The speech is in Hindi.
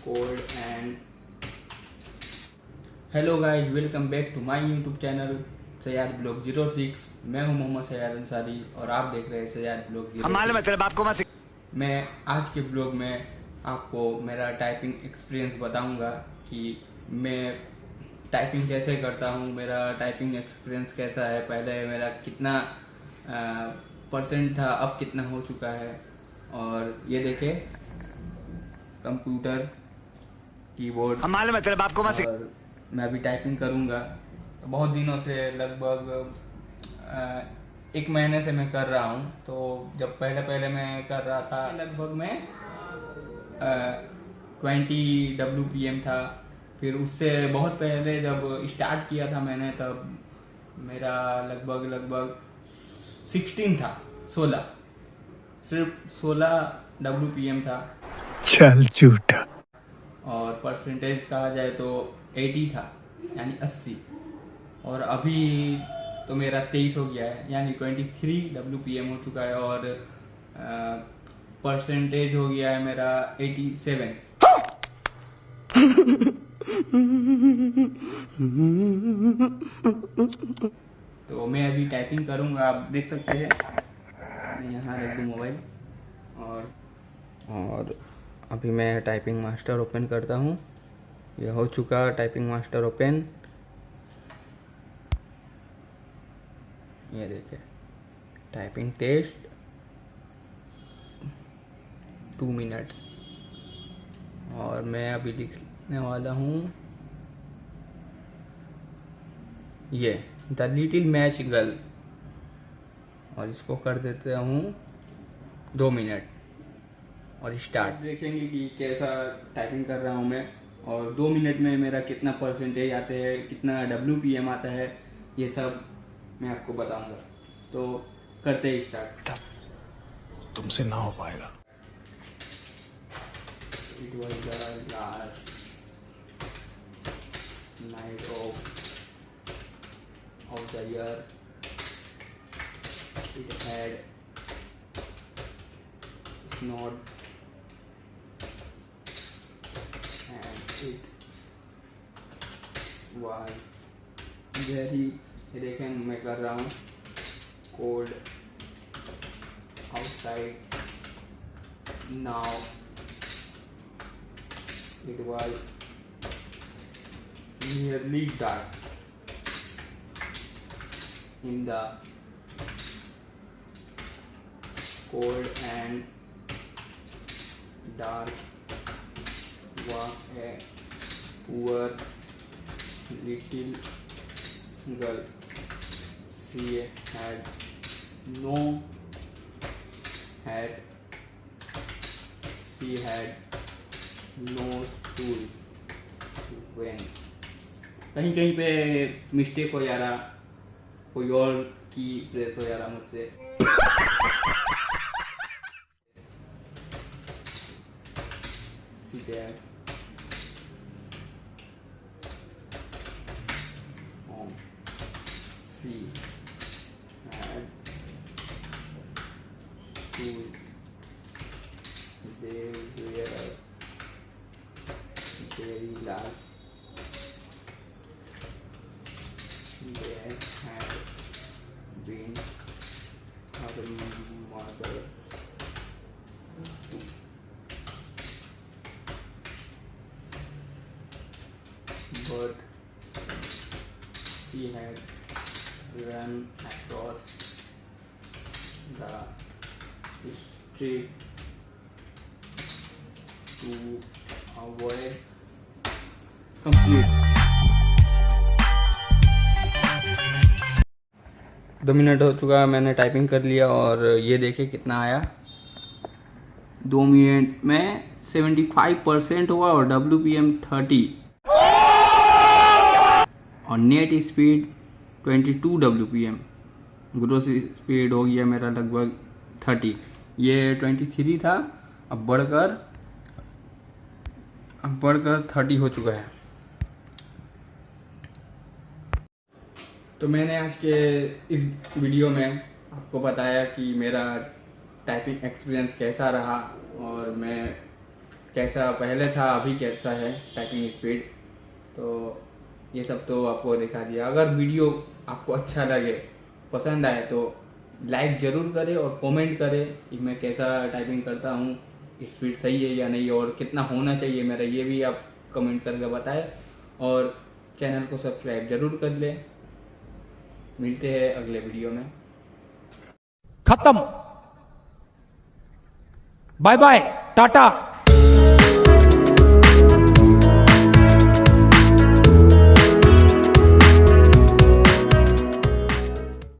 cold and hello guys, welcome back to my YouTube channel Syed blog 06। मैं हूं मोहम्मद सयाद अंसारी और आप देख रहे हैं सयाद ब्लॉग 06। मालूम है तेरे बाप को मत। मैं आज के ब्लॉग में आपको मेरा टाइपिंग एक्सपीरियंस बताऊंगा कि मैं टाइपिंग कैसे करता हूं, मेरा टाइपिंग एक्सपीरियंस कैसा है, पहले मेरा कितना परसेंट था, अब कितना हो चुका है। और ये देखे कंप्यूटर, कीबोर्ड, मालूम है तेरे बाप को मत। और मैं अभी टाइपिंग करूंगा। बहुत दिनों से, लगभग 1 महीने से मैं कर रहा हूं। तो जब पहले मैं कर रहा था, लगभग मैं 20 WPM था। फिर उससे बहुत पहले जब स्टार्ट किया था मैंने, तब मेरा लगभग 16 था, 16, सिर्फ 16 WPM था। चल झूठा। और परसेंटेज कहा जाए तो 80 था, यानी 80। और अभी तो मेरा 23 हो गया है, यानी 23 WPM हो चुका है। और परसेंटेज हो गया है मेरा 87। तो मैं अभी टाइपिंग करूंगा, आप देख सकते हैं। मैं यहाँ रख दूँ मोबाइल और अभी मैं टाइपिंग मास्टर ओपन करता हूँ। यह हो चुका टाइपिंग मास्टर ओपन। ये देखिए, टाइपिंग टेस्ट 2 मिनट्स। और मैं अभी लिखने वाला हूँ ये द लिटिल मैच गर्ल, और इसको कर देते हूँ 2 मिनट। और स्टार्ट देखेंगे कि कैसा टाइपिंग कर रहा हूँ मैं, और 2 मिनट में मेरा कितना परसेंटेज आते हैं, कितना WPM आता है, ये सब मैं आपको बताऊंगा। तो करते ही स्टार्ट। तुमसे ना हो पाएगा। It was the last night of the year. It had snowed and it was very, देखें मैं कर रहा हूँ, cold outside now. It was nearly dark in the cold and dark was a poor little girl. She had no hat. She had no shoes. When कहीं कहीं पे मिस्टेक हो जा रहा, कोई और की प्रेस हो जा रहा मुझसे। She had she had shoes. They were very large. They had been her mother, but she had run across the street to avoid complete। 2 minute हो चुका है, मैंने टाइपिंग कर लिया। और ये देखिए कितना आया, 2 मिनट में 75% हुआ और WPM 30 और net speed 22 WPM। Gross speed हो गया मेरा लगभग 30। ये 23 था, अब बढ़कर 30 हो चुका है। तो मैंने आज के इस वीडियो में आपको बताया कि मेरा टाइपिंग एक्सपीरियंस कैसा रहा, और मैं कैसा पहले था अभी कैसा है टाइपिंग स्पीड, तो ये सब तो आपको दिखा दिया। अगर वीडियो आपको अच्छा लगे, पसंद आए तो लाइक ज़रूर करें और कमेंट करें कि मैं कैसा टाइपिंग करता हूँ, स्पीड सही है या नहीं, और कितना होना चाहिए मेरा, ये भी आप कमेंट करके बताएं। और चैनल को सब्सक्राइब जरूर कर लें। मिलते हैं अगले वीडियो में। खत्म। Bye bye, Tata.